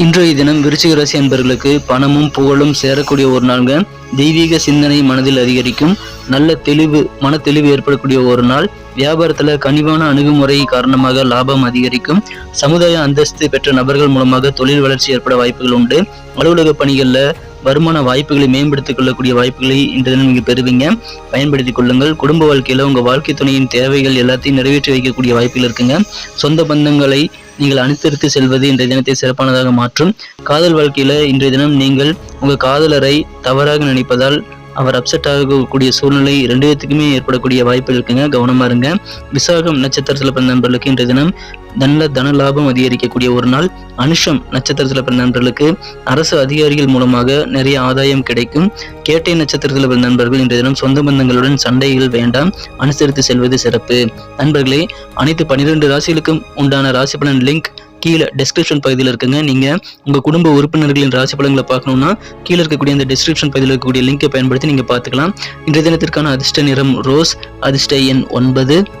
இன்றைய தினம் விருச்சிக ராசி அன்பர்களுக்கு பணமும் புகழும் சேரக்கூடிய ஒரு நாள்ங்க. தெய்வீக சிந்தனை மனதில் அதிகரிக்கும். நல்ல மன தெளிவு ஏற்படக்கூடிய ஒரு நாள். வியாபாரத்துல கனிவான அணுகுமுறை காரணமாக லாபம் அதிகரிக்கும். சமுதாய அந்தஸ்து பெற்ற நபர்கள் மூலமாக தொழில் வளர்ச்சி ஏற்பட வாய்ப்புகள் உண்டு. அலுவலக பணிகள்ல வருமான வாய்ப்புகளை மேம்படுத்திக் கொள்ளக்கூடிய வாய்ப்புகளை இந்த தினம் நீங்க பெறுவீங்க. பயன்படுத்திக் கொள்ளுங்கள். குடும்ப வாழ்க்கையில உங்க வாழ்க்கை துணையின் தேவைகள் எல்லாத்தையும் நிறைவேற்றி வைக்கக்கூடிய வாய்ப்புகள் இருக்குங்க. சொந்த பந்தங்களை நீங்கள் அனுசரித்து செல்வது இன்றைய தினத்தை சிறப்பானதாக மாற்றும். காதல் வாழ்க்கையில இன்றைய தினம் நீங்கள் உங்க காதலரை தவறாக நினைப்பதால் அவர் அப்செட் ஆகக்கூடிய சூழ்நிலை 2 பேத்துக்குமே ஏற்படக்கூடிய வாய்ப்புகள் இருக்குங்க. கவனமா இருங்க. விசாகம் நட்சத்திரத்தில் பிறந்த நண்பர்களுக்கு இன்றைய தினம் நல்ல தன லாபம் அதிகரிக்கக்கூடிய ஒரு நாள். அனுஷம் நட்சத்திரத்தில் பிறந்த நண்பர்களுக்கு அரசு அதிகாரிகள் மூலமாக நிறைய ஆதாயம் கிடைக்கும். கேட்டை நட்சத்திரத்தில் பிறந்த நண்பர்கள் இன்றைய தினம் சொந்த பந்தங்களுடன் சண்டைகள் வேண்டாம், அனுசரித்து செல்வது சிறப்பு. நண்பர்களே, அனைத்து 12 ராசிகளுக்கும் உண்டான ராசி பலன் லிங்க் கீழே டிஸ்கிரிப்ஷன் பகுதியில் இருக்குங்க. நீங்க உங்க குடும்ப உறுப்பினர்களின் ராசி பலன்களை பார்க்கணும்னா கீழே இருக்கக்கூடிய அந்த டிஸ்கிரிப்ஷன் பகுதியில் இருக்கக்கூடிய லிங்கை பயன்படுத்தி நீங்க பார்த்துக்கலாம். இன்றைய தினத்திற்கான அதிர்ஷ்ட நிறம் ரோஸ், அதிர்ஷ்ட எண் 9.